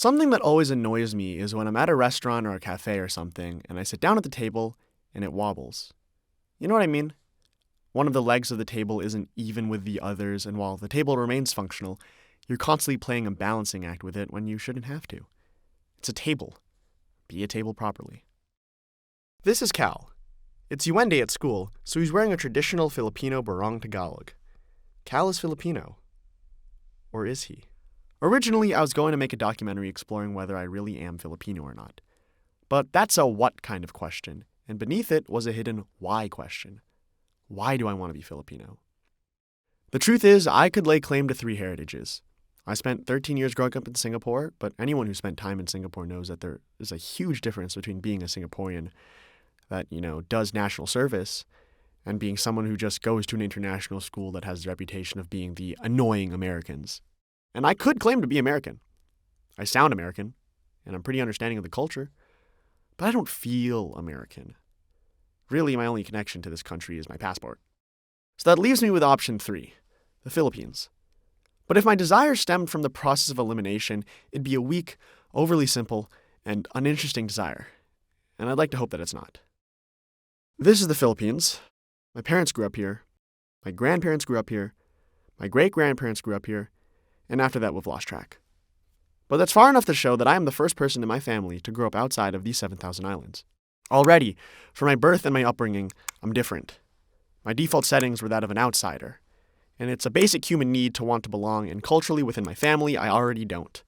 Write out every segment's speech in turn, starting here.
Something that always annoys me is when I'm at a restaurant or a cafe or something, and I sit down at the table, and it wobbles. You know what I mean? One of the legs of the table isn't even with the others, and while the table remains functional, you're constantly playing a balancing act with it when you shouldn't have to. It's a table. Be a table properly. This is Cal. It's UN Day at school, so he's wearing a traditional Filipino barong Tagalog. Cal is Filipino. Or is he? Originally, I was going to make a documentary exploring whether I really am Filipino or not. But that's a what kind of question, and beneath it was a hidden why question. Why do I want to be Filipino? The truth is, I could lay claim to 3 heritages. I spent 13 years growing up in Singapore, but anyone who spent time in Singapore knows that there is a huge difference between being a Singaporean that, does national service and being someone who just goes to an international school that has the reputation of being the annoying Americans. And I could claim to be American. I sound American, and I'm pretty understanding of the culture, but I don't feel American. Really, my only connection to this country is my passport. So that leaves me with option 3, the Philippines. But if my desire stemmed from the process of elimination, it'd be a weak, overly simple, and uninteresting desire. And I'd like to hope that it's not. This is the Philippines. My parents grew up here. My grandparents grew up here. My great-grandparents grew up here. And after that, we've lost track. But that's far enough to show that I am the first person in my family to grow up outside of these 7,000 islands. Already, for my birth and my upbringing, I'm different. My default settings were that of an outsider. And it's a basic human need to want to belong, and culturally within my family, I already don't.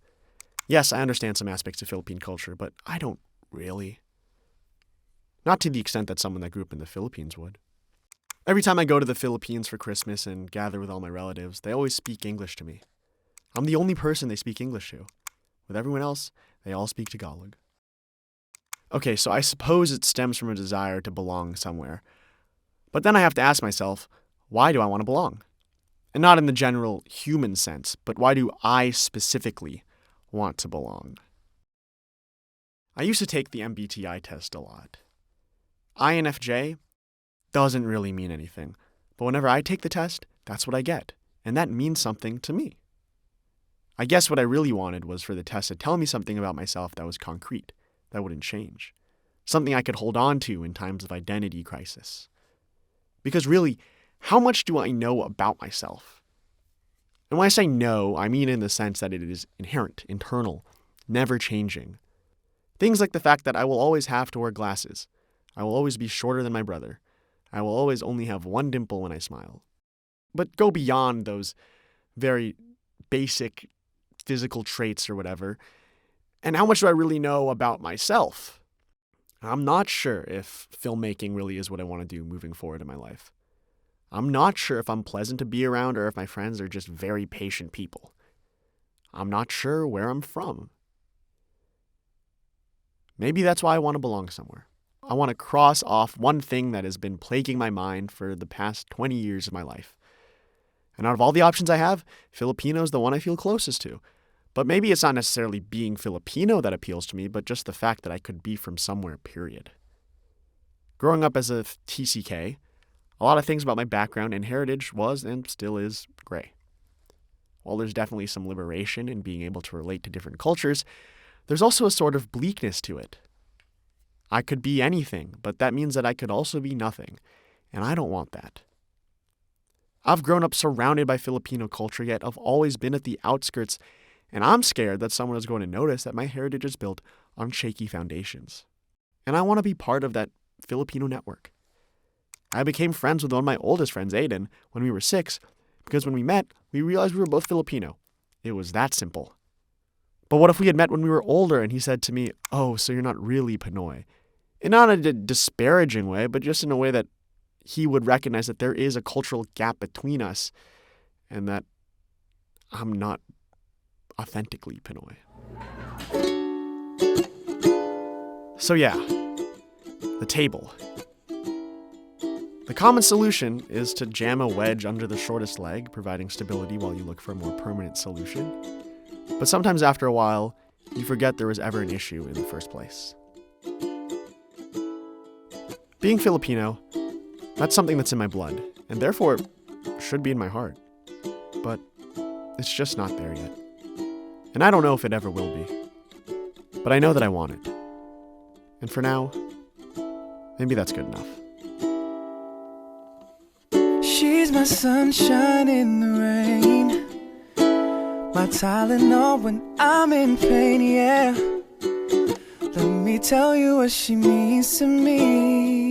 Yes, I understand some aspects of Philippine culture, but I don't really. Not to the extent that someone that grew up in the Philippines would. Every time I go to the Philippines for Christmas and gather with all my relatives, they always speak English to me. I'm the only person they speak English to. With everyone else, they all speak Tagalog. Okay, so I suppose it stems from a desire to belong somewhere. But then I have to ask myself, why do I want to belong? And not in the general human sense, but why do I specifically want to belong? I used to take the MBTI test a lot. INFJ doesn't really mean anything, but whenever I take the test, that's what I get, and that means something to me. I guess what I really wanted was for the test to tell me something about myself that was concrete, that wouldn't change. Something I could hold on to in times of identity crisis. Because really, how much do I know about myself? And when I say know, I mean in the sense that it is inherent, internal, never changing. Things like the fact that I will always have to wear glasses. I will always be shorter than my brother. I will always only have one dimple when I smile. But go beyond those very basic physical traits or whatever. And how much do I really know about myself? I'm not sure if filmmaking really is what I want to do moving forward in my life. I'm not sure if I'm pleasant to be around or if my friends are just very patient people. I'm not sure where I'm from. Maybe that's why I want to belong somewhere. I want to cross off one thing that has been plaguing my mind for the past 20 years of my life. And out of all the options I have, Filipino is the one I feel closest to. But maybe it's not necessarily being Filipino that appeals to me, but just the fact that I could be from somewhere, period. Growing up as a TCK, a lot of things about my background and heritage was and still is gray. While there's definitely some liberation in being able to relate to different cultures, there's also a sort of bleakness to it. I could be anything, but that means that I could also be nothing, and I don't want that. I've grown up surrounded by Filipino culture, yet I've always been at the outskirts, and I'm scared that someone is going to notice that my heritage is built on shaky foundations. And I want to be part of that Filipino network. I became friends with one of my oldest friends, Aiden, when we were 6, because when we met, we realized we were both Filipino. It was that simple. But what if we had met when we were older and he said to me, "Oh, so you're not really Pinoy?" And not in a disparaging way, but just in a way that he would recognize that there is a cultural gap between us and that I'm not authentically Pinoy. So yeah, the table. The common solution is to jam a wedge under the shortest leg, providing stability while you look for a more permanent solution. But sometimes after a while, you forget there was ever an issue in the first place. Being Filipino, that's something that's in my blood, and therefore should be in my heart. But it's just not there yet. And I don't know if it ever will be. But I know that I want it. And for now, maybe that's good enough. She's my sunshine in the rain, my Tylenol when I'm in pain, yeah. Let me tell you what she means to me.